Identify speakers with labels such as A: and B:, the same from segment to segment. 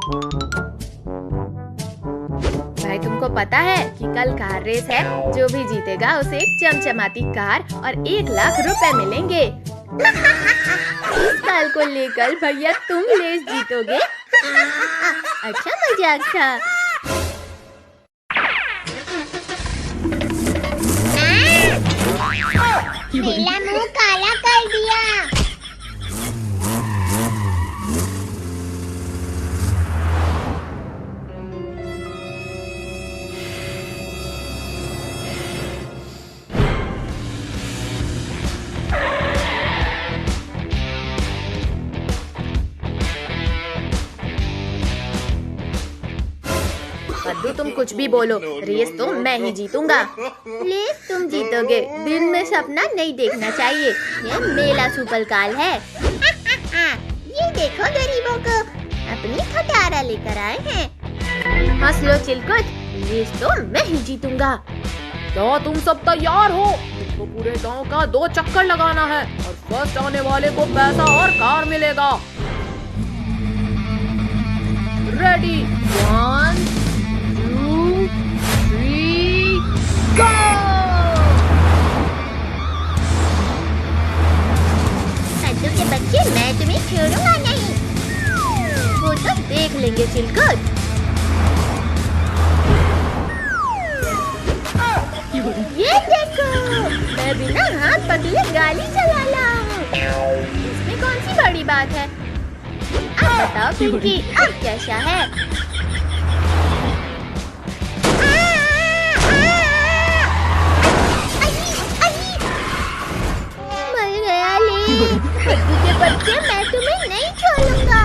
A: भाई तुमको पता है कि कल कार रेस है, जो भी जीतेगा उसे एक चमचमाती कार और 1 लाख रुपए मिलेंगे। इस साल को लेकर भैया तुम रेस जीतोगे। अच्छा मजाक था।
B: मेरा मुंह काला कर दिया।
A: पद्दू तुम कुछ भी बोलो, रेस तो मैं ही जीतूंगा। रेस तुम जीतोगे, दिन में सपना नहीं देखना चाहिए। ये मेला सुपरकाल है।
B: ये देखो गरीबों को, अपनी खटारा लेकर आए हैं।
A: हंस लो चिलकुट, रेस तो मैं ही जीतूंगा।
C: क्या तुम सब तैयार हो? तुमको पूरे गांव का 2 चक्कर लगाना है और फर्स्ट आने वाले को पैसा और कार मिलेगा। रेडी, 1 2 3 गो!
B: कद्दू के बच्चे, मैं तुम्हें छोड़ूंगा नहीं।
A: वो तो देख लेंगे चिलकुट। ये देखो, मैं बिना हाथ पकड़े गाड़ी चला रहा हूँ। इसमें कौन सी बड़ी बात है? अब बताओ पिंकी, अब कैसा है? मर गया ले। कद्दू के बच्चे, मैं तुम्हें नहीं छोड़ूंगा।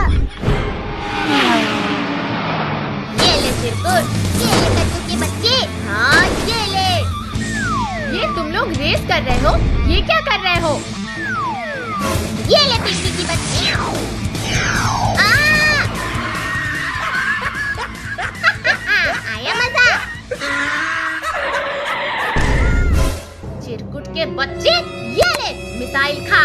A: ये ले चिरकुट,
B: ये ले कद्दू के बच्चे।
A: हाँ ये ले। ये तुम लोग रेस कर रहे हो? ये क्या कर रहे हो?
B: ये ले पिंकी की बच्ची। आया मजा।
A: चिरकुट के बच्चे, ये ले मिसाइल खा।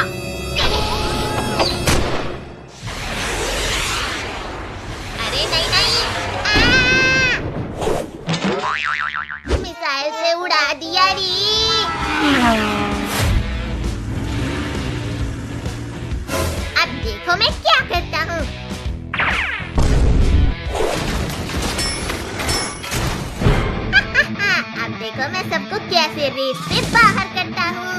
B: अरे नहीं नहीं, मिसाइल से उड़ा दिया री। अब देखो मैं क्या करता हूँ। अब देखो मैं सबको कैसे रेस से बाहर करता हूँ।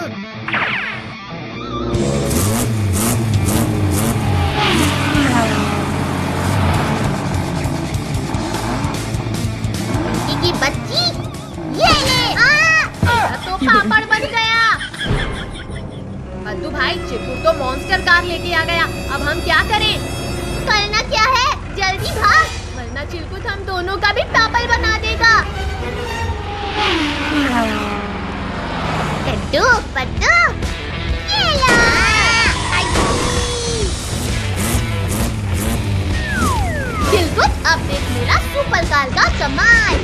B: की बच्ची, ये ले।
A: तो पापड़ बन गया। कद्दू भाई, चिरकुट तो मॉन्स्टर कार लेके आ गया। अब हम क्या करें?
B: करना क्या है, जल्दी भाग,
A: वरना चिरकुट हम दोनों का भी पापड़ बना देगा।
B: कद्दू पद्दू, ये लो।
A: चिरकुट, अब देख मेरा सुपर कार का कमाल।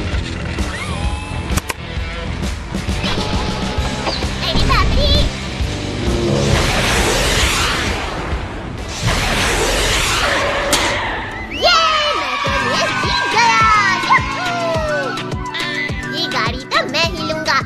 B: अरे बाप रे, ये मैं तो ये जीत गया। यूहू! ये गाड़ी तो मैं ही लूंगा।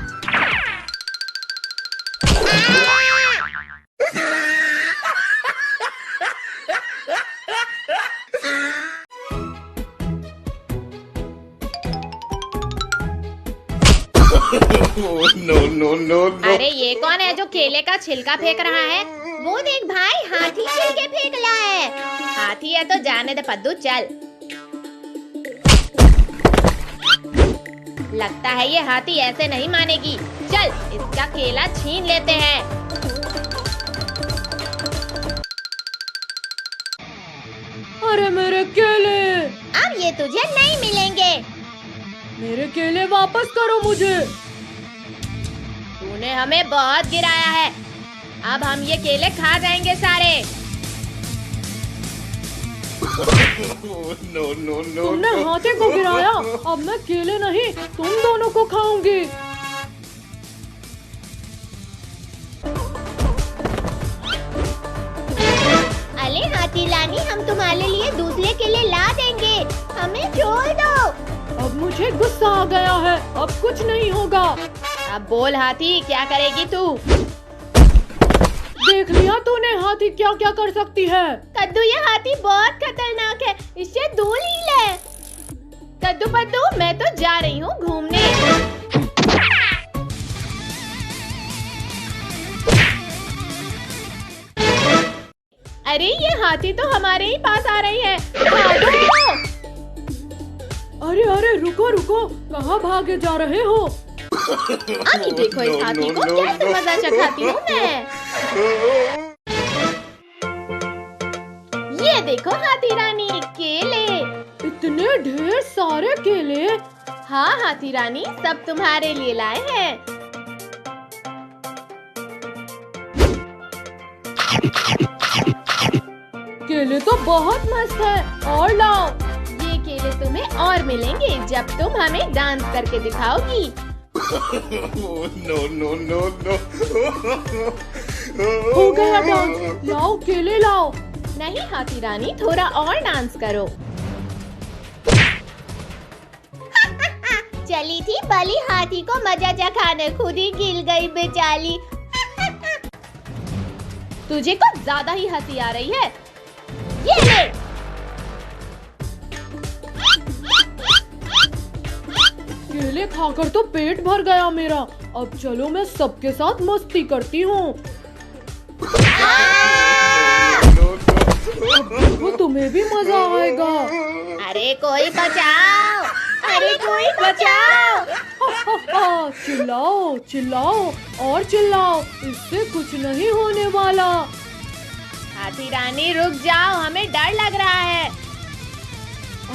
D: No, no, no, no.
A: अरे ये कौन है जो केले का छिलका फेंक रहा है?
B: वो देख भाई, हाथी छिलके फेंक रहा है।
A: हाथी है तो जाने दे पद्दू, चल। लगता है ये हाथी ऐसे नहीं मानेगी। चल इसका केला छीन लेते हैं।
C: अरे मेरे केले,
B: अब ये तुझे नहीं मिलेंगे।
C: मेरे केले वापस करो मुझे।
A: तूने हमें बहुत गिराया है, अब हम ये केले खा जाएंगे सारे।
D: No, no, no,
C: तुमने
D: no.
C: हाथी को गिराया, अब मैं केले नहीं तुम दोनों को खाऊंगी।
B: अरे हाथी लानी, हम तुम्हारे लिए दूसरे केले ला देंगे।
C: मुझे गुस्सा आ गया है, अब कुछ नहीं होगा।
A: अब बोल हाथी, क्या करेगी तू?
C: देख लिया तूने हाथी क्या क्या कर सकती है।
A: कद्दू, ये हाथी बहुत खतरनाक है, इससे दूर ही ले। कद्दू पद्दू, मैं तो जा रही हूँ घूमने। अरे ये हाथी तो हमारे ही पास आ रही है, भागो!
C: अरे अरे रुको रुको, कहाँ भागे जा रहे हो?
A: अभी देखो इस हाथी को कैसे मजा चखाती हूँ मैं। ये देखो हाथी रानी, केले।
C: इतने ढेर सारे केले।
A: हाँ हाथी रानी, सब तुम्हारे लिए लाए हैं।
C: केले तो बहुत मस्त है, और लाओ।
A: ये केले तुम्हें और मिलेंगे जब तुम हमें डांस करके दिखाओगी।
D: No, no, no, no.
C: हो गया डांस, लाओ केले लाओ।
A: नहीं हाथी रानी, थोड़ा और डांस करो।
B: चली थी बली हाथी को मजा चखाने, खुद ही गिर गई बेचारी।
A: तुझे कुछ ज्यादा ही हंसी आ रही है। ये ले।
C: केले खाकर तो पेट भर गया मेरा। अब चलो मैं सबके साथ मस्ती करती हूँ। वो तुम्हें भी मजा आएगा।
B: अरे कोई बचाओ, अरे कोई बचाओ।
C: चिल्लाओ चिल्लाओ और चिल्लाओ, इससे कुछ नहीं होने वाला।
A: हाथी रानी रुक जाओ, हमें डर लग रहा है।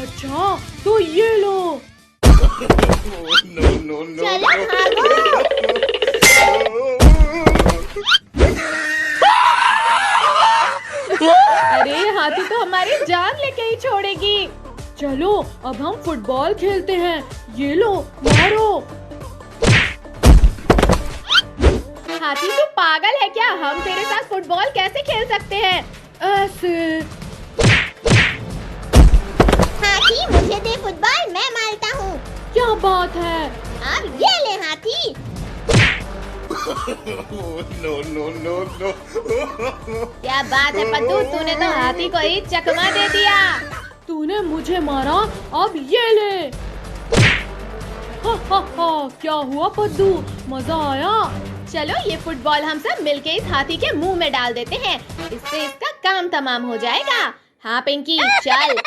C: अच्छा तो ये लो।
D: No, no, no.
B: चलो भागो।
A: अरे हाथी तो हमारी जान लेके ही छोड़ेगी।
C: चलो अब हम फुटबॉल खेलते हैं। ये लो मारो।
A: हाथी तू पागल है क्या? हम तेरे साथ फुटबॉल कैसे खेल सकते हैं?
C: ऐसे।
B: हाथी मुझे दे फुटबॉल, मैं मारता हूँ।
C: क्या बात है?
B: अब ये ले हाथी।
D: No, no, no, no.
A: क्या बात है पद्दू, तूने तो हाथी को ही चकमा दे दिया।
C: तूने मुझे मारा, अब ये ले। हा, क्या हुआ पद्दू, मजा आया?
A: चलो ये फुटबॉल हम सब मिलके इस हाथी के मुंह में डाल देते हैं, इससे इसका काम तमाम हो जाएगा। हाँ पिंकी चल।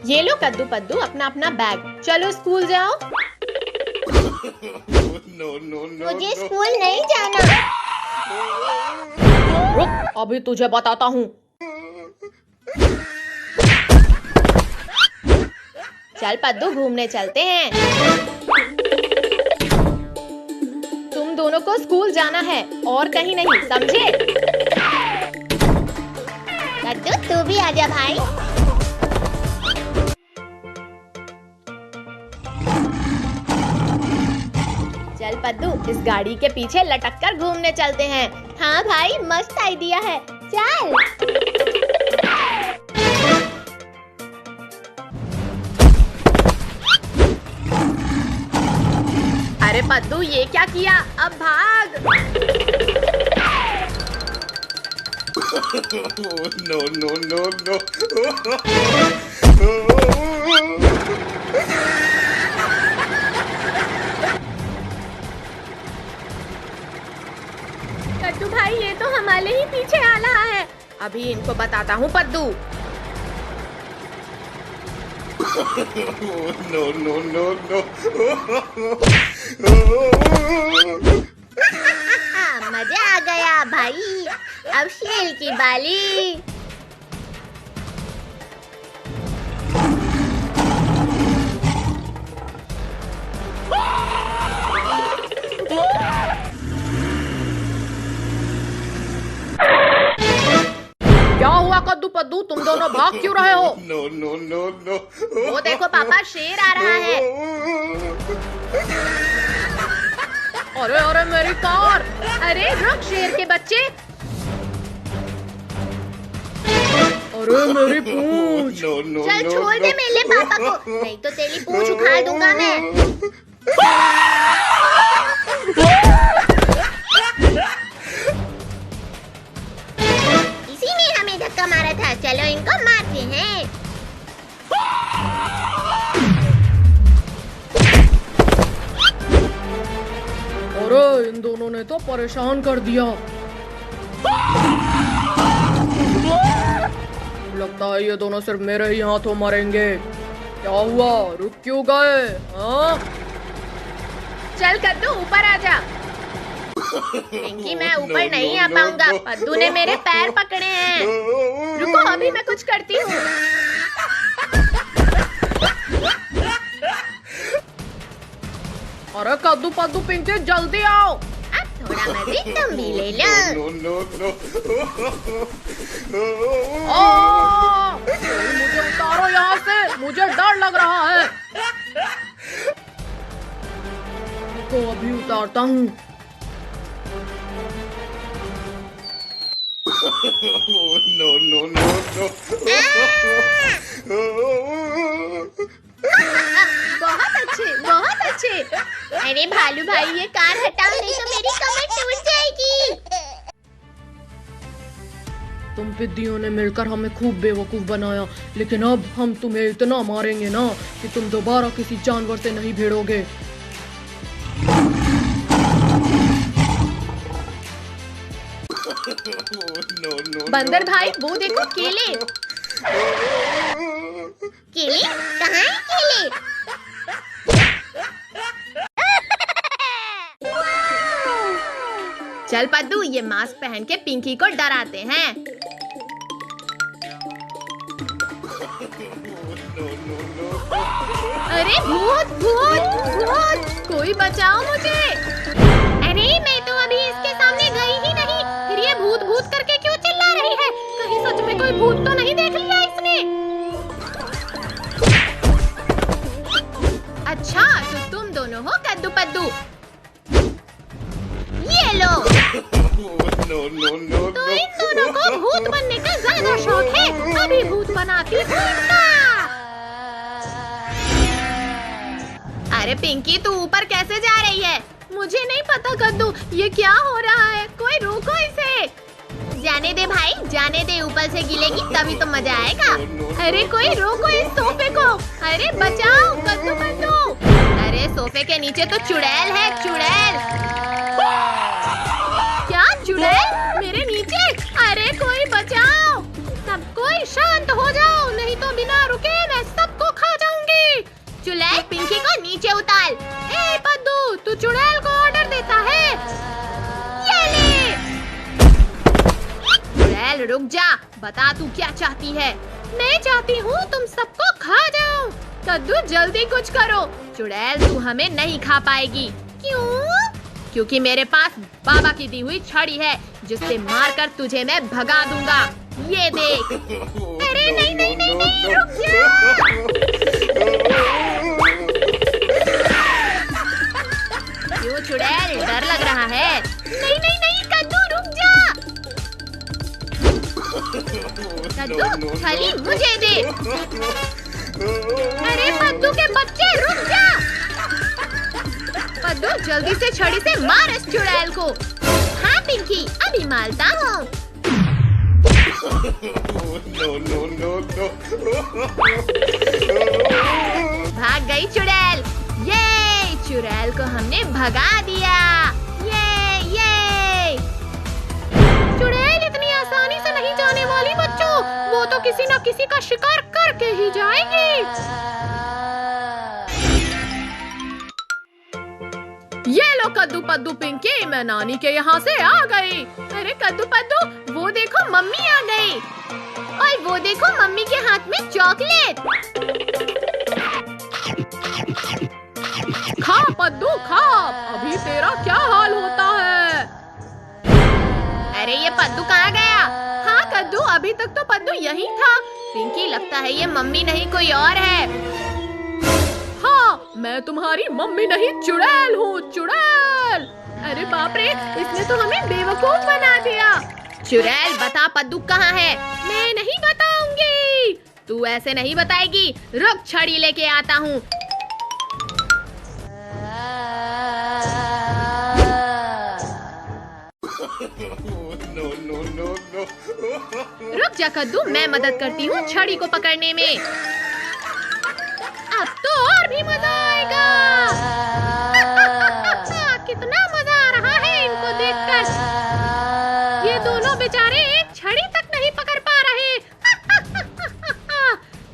A: ये लो कद्दू पद्दू अपना अपना बैग, चलो स्कूल जाओ।
D: No, no, no.
B: मुझे स्कूल नहीं जाना।
C: रुक, अभी तुझे बताता हूँ।
A: चल पद्दू घूमने चलते हैं। तुम दोनों को स्कूल जाना है और कहीं नहीं, समझे?
B: कद्दू तू भी आजा भाई।
A: चल पद्दू इस गाड़ी के पीछे लटक कर घूमने चलते हैं।
B: हाँ भाई मस्त आइडिया है, चल।
A: अरे पद्दू ये क्या किया, अब भाग।
D: No, no, no, no.
A: कद्दू भाई ये तो हमारे ही पीछे आ रहा है, अभी इनको बताता हूँ पद्दू।
D: No, no, no, no.
B: मजा आ गया भाई, अब शेर की बाली।
C: क्या हुआ कद्दू पद्दू, तुम दोनों भाग क्यों रहे हो?
D: No, no, no, no.
A: वो देखो पापा, शेर आ रहा है।
C: अरे अरे मेरी कार।
A: अरे रुक शेर के बच्चे।
C: अरे मेरी पूंछ।
D: no, no,
B: चल
D: no,
B: छोड़ दे
D: no.
B: मेरे पापा को, नहीं तो तेरी पूंछ उखाड़ दूंगा मैं। इसी ने हमें धक्का मारा था, चलो इनको मारते हैं।
C: अरे इन दोनों ने तो परेशान कर दिया। लगता है ये दोनों सिर्फ मेरे ही हाथों मरेंगे। क्या हुआ, रुक क्यों गए? हाँ?
A: चल कद्दू ऊपर आ जा।
B: पिंकी मैं ऊपर नहीं आ पाऊंगा, पद्दू ने मेरे पैर पकड़े हैं।
A: रुको अभी मैं कुछ करती हूँ।
C: अरे कद्दू पद्दू पिंकी जल्दी आओ।
B: अब थोड़ा मजे तुम भी ले लो।
D: No, no,
C: मुझे उतारो यहाँ से, मुझे डर लग रहा है। तो अभी उतारता हूँ।
D: no, no, no.
A: बहुत अच्छे बहुत अच्छे।
B: अरे भालू भाई ये कार हटाओ, नहीं तो मेरी कमर टूट जाएगी।
C: तुम पिद्दियों ने मिलकर हमें खूब बेवकूफ बनाया, लेकिन अब हम तुम्हें इतना मारेंगे ना कि तुम दोबारा किसी जानवर से नहीं भिड़ोगे।
D: No.
A: बंदर भाई वो देखो केले।
B: केले कहाँ है केले?
A: चल पद्दू ये मास्क पहन के पिंकी को डराते हैं। अरे भूत भूत भूत, कोई बचाओ मुझे।
B: अरे मैं तो अभी इसके सामने गई ही नहीं, फिर ये भूत भूत करके क्यों चिल्ला रही है? कहीं सच में कोई भूत तो नहीं देख लिया इसने?
A: अच्छा तो तुम दोनों हो कद्दू पद्दू।
B: ये लो।
D: No.
B: तो इन दोनों को भूत बनने का ज्यादा शौक है, अभी भूत बनाती हूँ इनका।
A: अरे पिंकी तू ऊपर कैसे जा रही है? मुझे नहीं पता कद्दू, ये क्या हो रहा है, कोई रोको इसे।
B: जाने दे भाई, जाने दे, ऊपर से गिलेगी तभी तो मजा आएगा।
A: अरे कोई रोको इस सोफे को। अरे बचाओ कद्दू कद्दू। अरे सोफे के नीचे तो चुड़ैल है, चुड़ैल। क्या चुड़ैल मेरे नीचे? अरे कोई बचाओ। सब कोई शांत हो जाओ, नहीं तो बिना रुके मैं सबको खा जाऊंगी।
B: चुड़ैल पिंकी को नीचे उतार।
A: ए पद्दू तू चुड़ैल को ऑर्डर देता है?
B: ये ले।
A: चुड़ैल रुक जा, बता तू क्या चाहती है। मैं चाहती हूँ तुम सबको खा जाऊं। कद्दू जल्दी कुछ करो, चुड़ैल तू हमें नहीं खा पाएगी।
B: क्यों?
A: क्योंकि मेरे पास बाबा की दी हुई छड़ी है, जिससे मारकर तुझे मैं भगा दूंगा। ये देख।
B: अरे नहीं नहीं नहीं नहीं, रुक जा।
A: क्यों चुड़ैल डर लग रहा है?
B: नहीं नहीं नहीं कद्दू रुक जा।
A: कद्दू छड़ी मुझे दे।
B: अरे पद्दू के बच्चे रुक जा।
A: कद्दू जल्दी से छड़ी से मार इस चुड़ैल को।
B: हाँ पिंकी अभी मारता हूँ।
D: No.
A: भाग गई चुड़ैल। ये चुड़ैल को हमने भगा दिया। ये चुड़ैल इतनी आसानी से नहीं जाने वाली बच्चों, वो तो किसी न किसी का शिकार करके ही जाएगी। ये लो कद्दू पद्दू पिंकी, मैं नानी के यहाँ से आ गई। अरे कद्दू पद्दू वो देखो मम्मी आ गई।
B: और वो देखो मम्मी के हाथ में चॉकलेट।
C: खा पद्दू खा, अभी तेरा क्या हाल होता है।
A: अरे ये पद्दू कहाँ गया? हाँ कद्दू अभी तक तो पद्दू यही था। पिंकी लगता है ये मम्मी नहीं कोई और है।
C: हाँ मैं तुम्हारी मम्मी नहीं चुड़ैल हूँ, चुड़ैल।
A: अरे बाप रे, इसने तो हमें बेवकूफ बना दिया। चुड़ैल बता पद्दू कहाँ है? मैं नहीं बताऊंगी। तू ऐसे नहीं बताएगी। रुक, छड़ी लेके आता हूँ।
D: No, no, no, no.
A: रुक जा कद्दू, मैं मदद करती हूँ छड़ी को पकड़ने में। अब तो और भी मजा आएगा।
B: कितना मजा आ रहा है इनको देखकर। ये दोनों बेचारे एक छड़ी तक नहीं पकड़ पा रहे।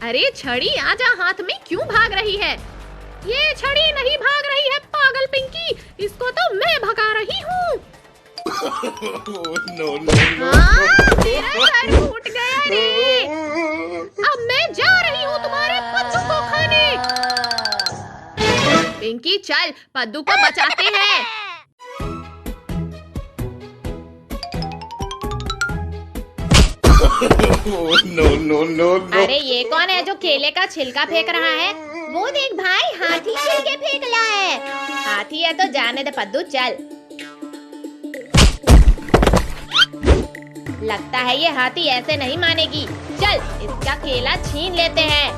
A: अरे छड़ी आजा, हाथ में क्यों भाग रही है?
B: ये छड़ी नहीं भाग रही है पागल पिंकी, इसको तो मैं भगा रही हूँ।
D: No, no, no.
A: मेरा सर फूट गया रे।
B: अब मैं जा रही हूँ तुम्हारे पद्दू को खाने।
A: पिंकी चल, पद्दू को बचाते हैं।
D: No, no, no, no.
A: अरे ये कौन है जो केले का छिलका फेंक रहा है? वो देख भाई, हाथी छिलके फेंक रहा है। हाथी है तो जाने दे पद्दू, चल। लगता है ये हाथी ऐसे नहीं मानेगी। चल, इसका केला छीन लेते हैं।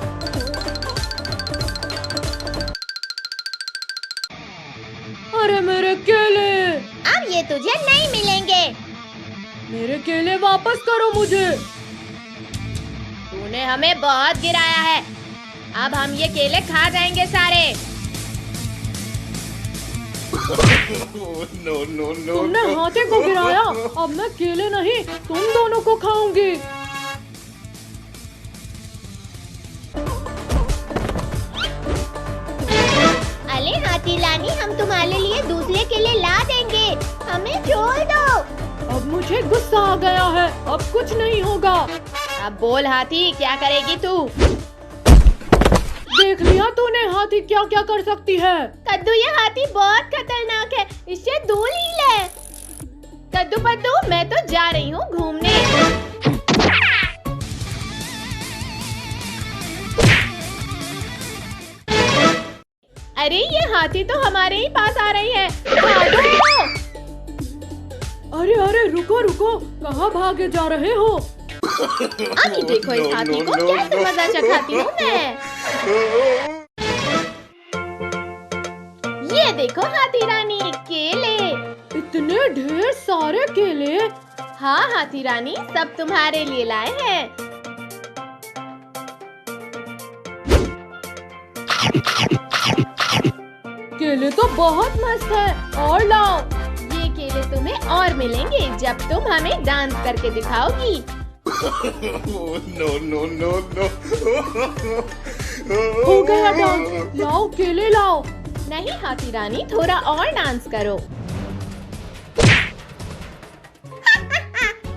C: अरे मेरे केले,
A: अब ये तुझे नहीं मिलेंगे।
C: मेरे केले वापस करो मुझे।
A: तूने हमें बहुत गिराया है, अब हम ये केले खा जाएंगे सारे।
D: No, no, no.
C: तुमने हाथी को गिराया, अब मैं केले नहीं तुम दोनों को खाऊंगी।
A: अरे हाथी रानी, हम तुम्हारे लिए दूसरे केले ला देंगे, हमें छोड़ दो।
C: अब मुझे गुस्सा आ गया है, अब कुछ नहीं होगा।
A: अब बोल हाथी, क्या करेगी तू?
C: देख लिया तूने हाथी क्या क्या कर सकती है।
A: कद्दू, ये हाथी बहुत खतरनाक है, इससे दूर ही ले। कद्दू पद्दू, मैं तो जा रही हूँ घूमने। अरे ये हाथी तो हमारे ही पास आ रही है। भागो!
C: अरे अरे रुको रुको, कहाँ भागे जा रहे हो?
A: अभी देखो इस हाथी को कैसे मजा चखाती हूँ मैं। ये देखो हाथी रानी, केले।
C: इतने ढेर सारे केले।
A: हाँ हाथी रानी, सब तुम्हारे लिए लाए हैं।
C: केले तो बहुत मस्त है, और लाओ।
A: ये केले तुम्हें और मिलेंगे जब तुम हमें डांस करके दिखाओगी।
D: No, no, no, no.
C: हो गया डांस, लाओ केले लाओ।
A: नहीं हाथी रानी, थोड़ा और डांस करो।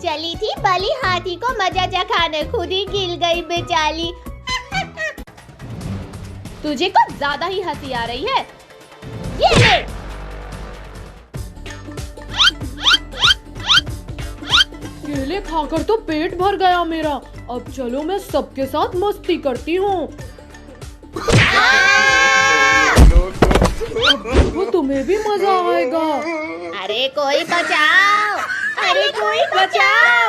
A: चली थी बली हाथी को मजा चखाने, खुद ही गिर गई बेचारी। तुझे कुछ ज्यादा ही हंसी आ रही है। ये ले।
C: केले खाकर तो पेट भर गया मेरा। अब चलो मैं सबके साथ मस्ती करती हूँ। वो तुम्हें भी मजा आएगा।
A: अरे कोई बचाओ, अरे कोई बचाओ।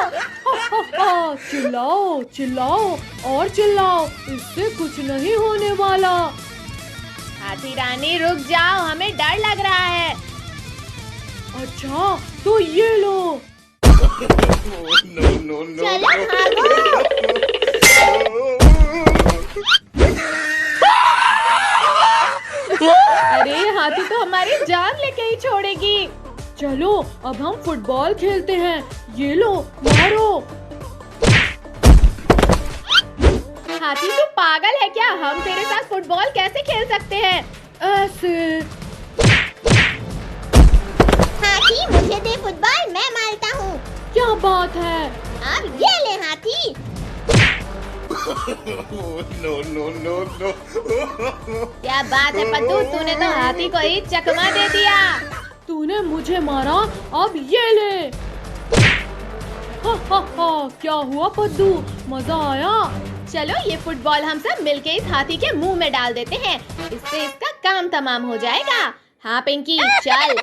C: चिल्लाओ चिल्लाओ और चिल्लाओ, इससे कुछ नहीं होने वाला।
A: हाथी रानी रुक जाओ, हमें डर लग रहा है।
C: अच्छा तो ये लो।
D: No, no, no.
A: चलो भागो। अरे हाथी तो हमारी जान लेके ही छोड़ेगी।
C: चलो अब हम फुटबॉल खेलते हैं। ये लो मारो।
A: हाथी तू पागल है क्या? हम तेरे साथ फुटबॉल कैसे खेल सकते हैं?
C: ऐसे।
A: हाथी मुझे दे फुटबॉल, मैं मारता हूँ।
C: क्या बात है?
A: अब ये ले हाथी।
D: No, no, no, no.
A: क्या बात है पद्दू, तूने तो हाथी को ही चकमा दे दिया।
C: तूने मुझे मारा, अब ये ले। हा हा हा, क्या हुआ पद्दू, मजा आया?
A: चलो ये फुटबॉल हम सब मिलके इस हाथी के मुंह में डाल देते हैं, इससे इसका काम तमाम हो जाएगा। हाँ पिंकी चल।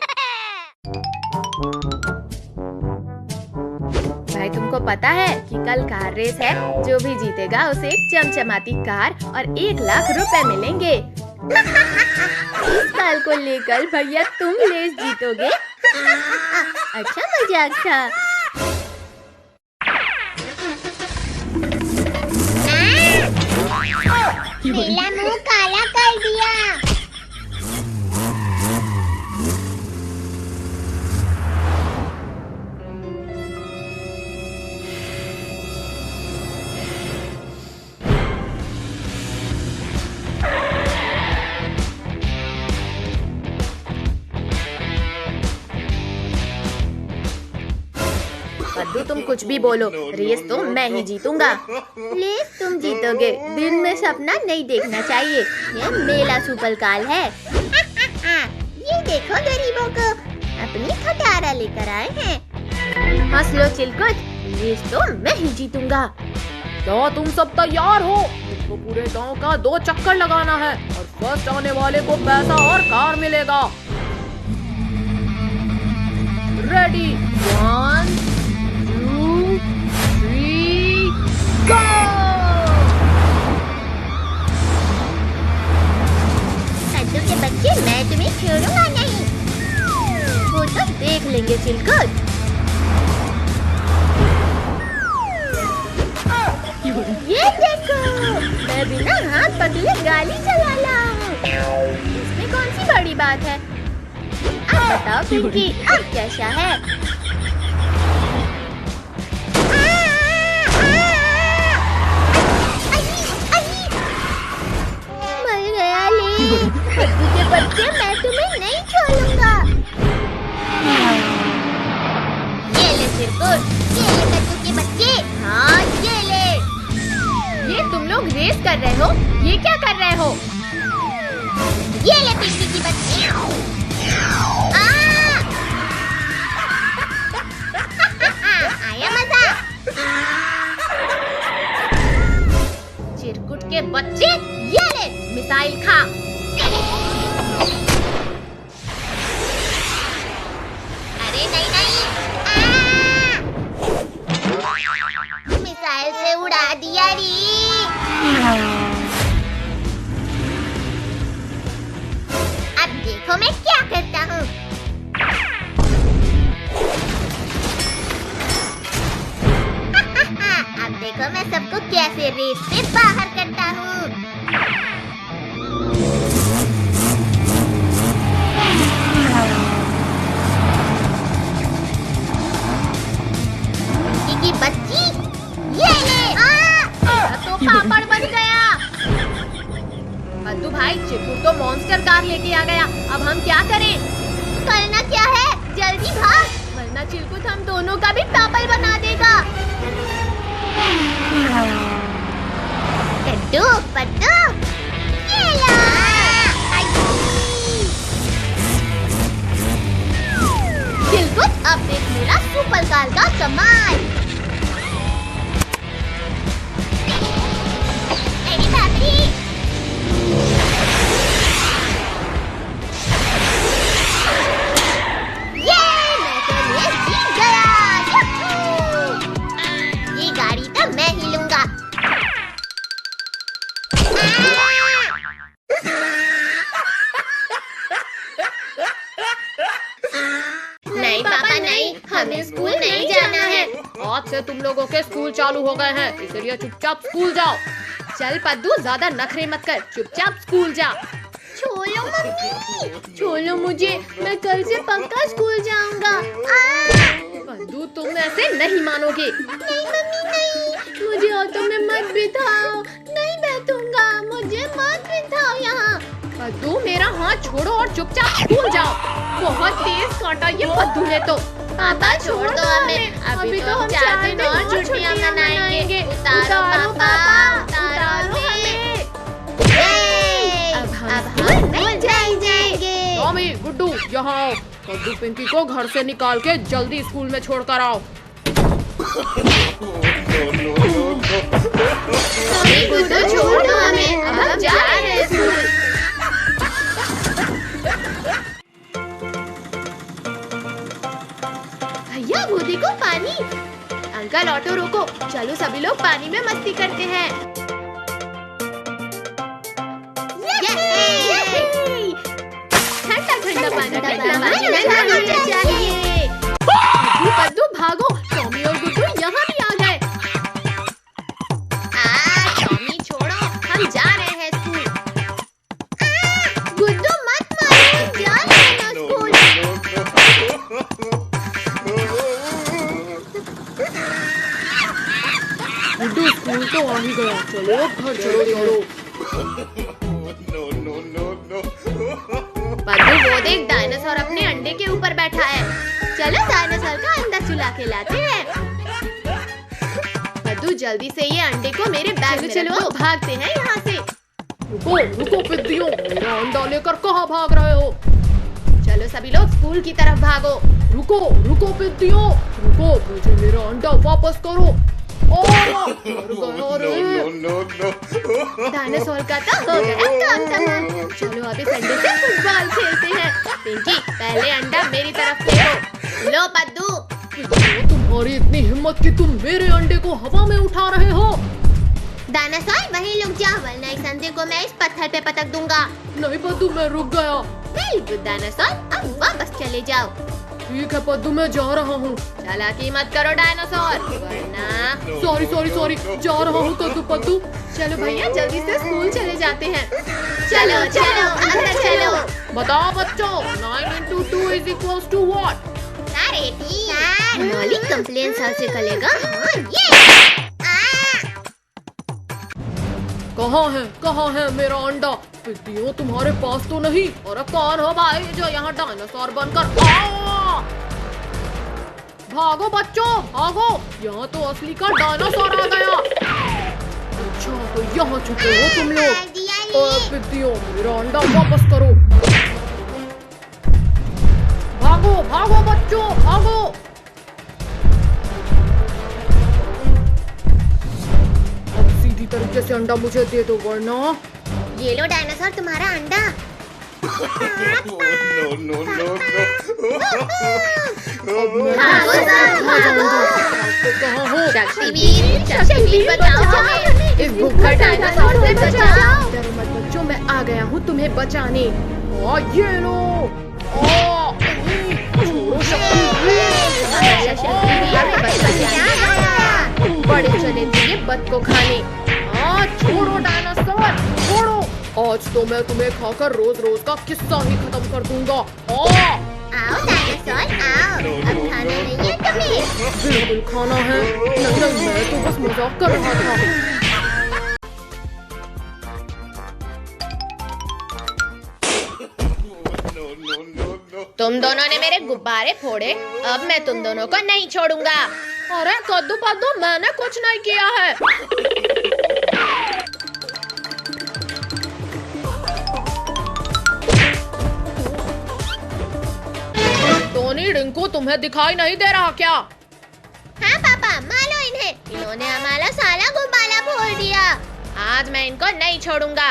A: भाई तुमको तुमको पता है कि कल कार रेस है, जो भी जीतेगा उसे एक चमचमाती कार और 1 लाख रुपए मिलेंगे। इस साल को लेकर भैया तुम रेस जीतोगे। अच्छा मजाक था।
B: मेरा मुंह काला कर दिया।
A: पद्दू तुम कुछ भी बोलो, रेस तो मैं ही जीतूंगा। रेस तुम जीतोगे, दिन में सपना नहीं देखना चाहिए। ये मेला सुपरकाल है।
B: ये देखो गरीबों को, अपनी खटारा लेकर आए हैं।
A: हंस लो चिलकुट, रेस तो मैं ही जीतूंगा।
C: क्या तुम सब तैयार हो? तुमको पूरे गांव का 2 चक्कर लगाना है और फर्स्ट आने वाले को पैसा और कार मिलेगा। रेडी, 1 2 3 गो!
B: कद्दू के बच्चे, मैं तुम्हें छोड़ूंगा नहीं।
A: वो तो देख लेंगे चिलकुट। ये देखो, मैं बिना हाथ पकड़े गाड़ी चला रहा हूँ। इसमें कौन सी बड़ी बात है? अब बताओ पिंकी, अब कैसा है? मर गया ले। कद्दू के बच्चे, मैं तुम्हें नहीं छोड़ूंगा। ये ले चिरकुट,
B: ये ले कद्दू के बच्चे।
A: हाँ ये ले। ये तुम लोग रेस कर रहे हो? ये क्या कर रहे हो?
B: ये ले पिंकी की बच्ची। आया मजा।
A: चिरकुट के बच्चे, ये ले मिसाइल खा।
B: अरे नहीं नहीं, मिसाइल से उड़ा दिया री। अब देखो मैं क्या करता हूँ। अब देखो मैं सबको कैसे रेस से बाहर करता हूँ। की बच्ची, ये ले।
A: तो पापड़ बन गया। कद्दू भाई, चिरकुट तो मॉन्स्टर कार लेके आ गया। अब हम क्या करें?
B: करना क्या है, जल्दी भाग,
A: वरना चिरकुट हम दोनों का भी पापड़ बना देगा।
B: कद्दू पद्दू, ये लो।
A: चिरकुट, अब देख मेरा सुपरकार का कमाल।
B: मेरी बाबरी। ये मैं तो रेस जीत गया। यूहू! ये गाड़ी तो मैं ही लूंगा।
A: नहीं पापा नहीं, हमें स्कूल नहीं जाना है।
C: आज से तुम लोगों के स्कूल चालू हो गए हैं, इसलिए चुपचाप स्कूल जाओ।
A: चल पद्दू, ज्यादा नखरे मत कर, चुपचाप स्कूल जा।
B: छोड़ो मम्मी।
A: छोड़ो मुझे, मैं कल से पक्का स्कूल जाऊंगा। पद्दू, तुम ऐसे नहीं मानोगे।
B: नहीं मम्मी नहीं।
A: मुझे ऑटो में मत बिठाओ। नहीं बैठूंगा, मुझे मत बिठाओ यहाँ। पद्दू, मेरा हाथ छोड़ो और चुपचाप स्कूल जाओ। बहुत तेज काटा ये पद्दू ने तो।
B: पापा छोड़ दो हमें, अभी तो हम 4 दिन और छुट्टियां मनाएंगे। उतारो पापा, उतारो हमें। अब हम नहीं जाएंगे।
C: टॉमी, गुड्डू, यहाँ आओ। कद्दू पिंकी को घर से निकाल के जल्दी स्कूल में छोड़ कर आओ।
B: गुड्डू छोड़ दो हमें, अब हम जा रहे हैं स्कूल।
A: भैया, वो देखो पानी। अंकल ऑटो चलो सभी लोग पानी में मस्ती करते हैं। ठंडा ठंडा पानी में चाहिए। पद्दू भागो, टॉमी और गुड्डू यहाँ भी आ गए।
B: टॉमी छोड़ो, हम जा रहे हैं स्कूल।
A: गुड्डू मत मारो, जा रहे हैं स्कूल।
C: गुड्डू स्कूल तो आ ही गया, चलो घर चलो।
A: पद्दू वो देख, डायनासोर अपने अंडे के ऊपर बैठा है। चलो डायनासोर का अंडा चुला के लाते हैं। पद्दू जल्दी से ये अंडे को मेरे बैग में चलो भागते हैं यहाँ से।
C: रुको रुको पिद्दियों, मेरा अंडा लेकर कहाँ भाग रहे हो?
A: चलो सभी लोग स्कूल की तरफ भागो।
C: रुको रुको पिद्दियों, रुको, मुझे मेरा अंडा वापस करो।
A: डायनासोर का तो हो गया काम तमाम। चलो अभी अंडे से फुटबॉल खेलते हैं। पिंकी पहले अंडा मेरी तरफ फेंको। लो पद्दू।
C: तुम्हारी इतनी हिम्मत कि तुम मेरे अंडे को हवा में उठा रहे हो?
B: डायनासोर वहीं रुक जा, वरना इस अंडे को मैं इस पत्थर पे पटक दूंगा।
C: नहीं पद्दू, मैं रुक गया।
B: वेरी गुड डायनासोर, अब वापस चले जाओ।
C: ठीक है पद्दू, मैं जा रहा हूँ।
A: चालाकी मत करो डायनासोर, वरना।
C: सॉरी, जा रहा हूँ कद्दू पद्दू।
A: चलो भैया जल्दी से स्कूल चले जाते हैं।
B: चलो चलो अंदर चलो।
C: बताओ बच्चों, 9 into 2 is equals to what?
B: मौलिक कंप्लेन सर से करेगा। हाँ, ये
C: कहाँ है मेरा अंडा? पिद्दियों तुम्हारे पास तो नहीं। और कौन हो भाई जो यहाँ डायनासोर बनकर भागो बच्चों भागो, यहाँ तो असली का डायनासोर आ गया। अच्छा तो यहाँ छुपे हो तुम लोग। और पिद्दियों मेरा अंडा वापस करो। भागो बच्चों भागो। अब सीधी तरीके से अंडा मुझे दे दो, वरना।
B: ये लो डायनासोर तुम्हारा अंडा।
A: शक्तिवीर बचाओ हमें, इस भूखा डायनासोर से बचाओ। डरो मत बच्चों, मैं आ गया हूँ तुम्हें बचाने।
C: ये लो।
A: बड़े चले थे ये बद को खाने।
C: छोड़ो डायनासोर छोड़ो, आज तो मैं तुम्हें खाकर रोज रोज का किस्सा ही खत्म कर दूंगा।
B: आओ डायनासोर आओ, अब खाना नहीं है तुम्हें?
C: बिल्कुल खाना है। नहीं, मैं तो बस मजाक कर रहा था।
A: तुम दोनों ने मेरे गुब्बारे फोड़े, अब मैं तुम दोनों को नहीं छोड़ूंगा।
C: अरे कद्दू पद्दू, मैंने कुछ नहीं किया है। टोनी रिंकू, तुम्हें दिखाई नहीं दे रहा क्या?
B: हाँ पापा, मारो इन्हें, इन्होंने हमारा सारा गुब्बारा फोड़ दिया।
A: आज मैं इनको नहीं छोड़ूंगा।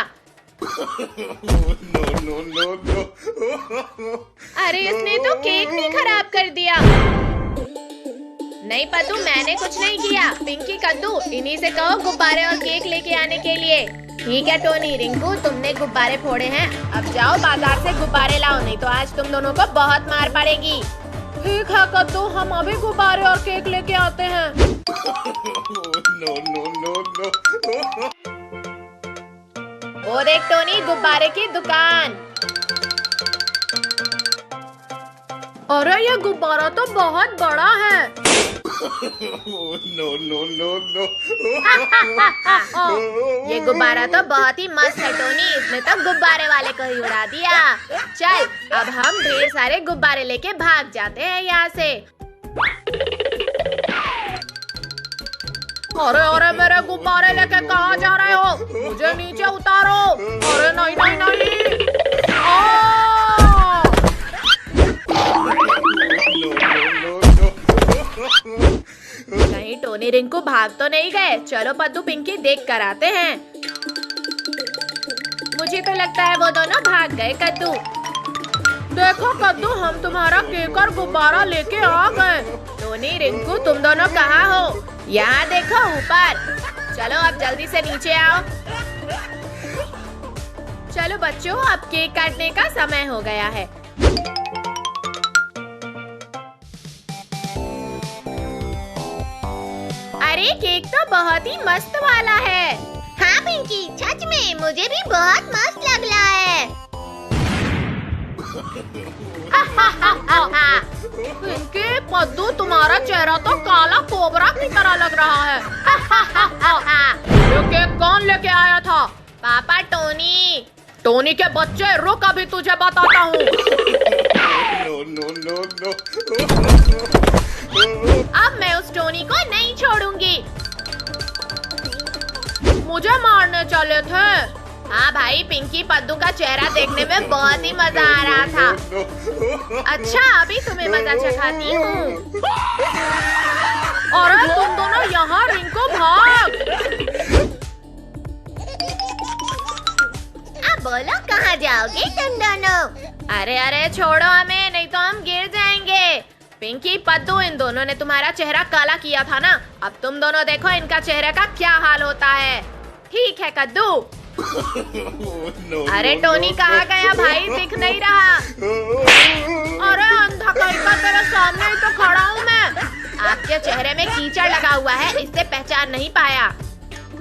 A: अरे इसने तो केक भी खराब कर दिया। नहीं पद्दू, मैंने कुछ नहीं किया। पिंकी कद्दू, इन्हीं से कहो गुब्बारे और केक लेके आने के लिए। ठीक है टोनी रिंकू, तुमने गुब्बारे फोड़े हैं, अब जाओ बाजार से गुब्बारे लाओ, नहीं तो आज तुम दोनों को बहुत मार पड़ेगी।
C: ठीक है कद्दू, हम अभी गुब्बारे और केक लेके आते हैं।
A: वो देख टोनी, गुब्बारे की दुकान।
C: अरे ये गुब्बारा तो बहुत बड़ा है।
A: ये गुब्बारा तो बहुत ही मस्त है टोनी, इसने तो गुब्बारे वाले को ही उड़ा दिया। चल अब हम ढेर सारे गुब्बारे लेके भाग जाते हैं यहाँ से।
C: अरे मेरे गुब्बारे लेके कहाँ जा रहे हो? मुझे नीचे उतारो। अरे नहीं।
A: नहीं टोनी रिंकू भाग तो नहीं गए। चलो पद्दू पिंकी देख कर आते हैं। मुझे तो लगता है वो दोनों भाग गए। कद्दू
C: देखो कद्दू, हम तुम्हारा केक और गुब्बारा लेके आ गए।
A: टोनी रिंकू तुम दोनों कहाँ हो? यहाँ देखो ऊपर। चलो अब जल्दी से नीचे आओ। चलो बच्चों, अब केक काटने का समय हो गया है। अरे केक तो बहुत ही मस्त वाला है।
B: हाँ पिंकी, सच में मुझे भी बहुत मस्त लग रहा है।
C: पिंकी, पद्दू, तुम्हारा चेहरा तो काला कोबरा की तरह लग रहा है। ये केक कौन लेके आया था?
A: पापा टोनी।
C: टोनी के बच्चे, रुक अभी तुझे बताता हूँ।
A: अब मैं उस टोनी को नहीं छोड़ूंगी।
C: मुझे मारने चले थे।
A: हाँ भाई, पिंकी पद्दू का चेहरा देखने में बहुत ही मजा आ रहा था। अच्छा, अभी तुम्हें मजा चखाती हूँ।
C: अरे तुम दोनों यहाँ, रिंकू भाग।
B: अब बोलो कहाँ जाओगे तुम दोनों?
A: अरे अरे छोड़ो हमें, नहीं तो हम गिर जाएंगे। पिंकी पद्दू, इन दोनों ने तुम्हारा चेहरा काला किया था ना, अब तुम दोनों देखो इनका चेहरे का क्या हाल होता है। ठीक है कद्दू। अरे टोनी कहाँ गया भाई, दिख नहीं रहा।
C: अरे अंधा कहीं का, तेरे सामने ही तो खड़ा हूँ मैं।
A: आपके चेहरे में कीचड़ लगा हुआ है, इससे पहचान नहीं पाया।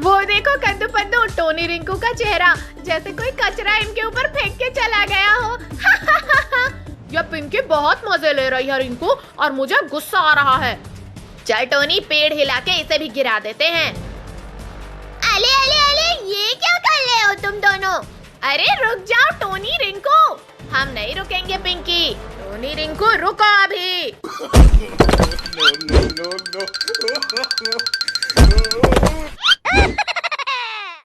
A: वो देखो कद्दू पद्दू, टोनी रिंकू का चेहरा जैसे कोई कचरा इनके ऊपर फेंक के चला गया हो।
C: ये पिंकी बहुत मजे ले रही है रिंकू, और मुझे गुस्सा आ रहा है।
A: चल टोनी, पेड़ हिला के इसे भी गिरा देते हैं।
B: अले अले अले, ये क्या कर रहे हो तुम दोनों?
A: अरे रुक जाओ टोनी रिंकू। हम नहीं रुकेंगे पिंकी। टोनी रिंकू रुको अभी।
D: No, no, no, no.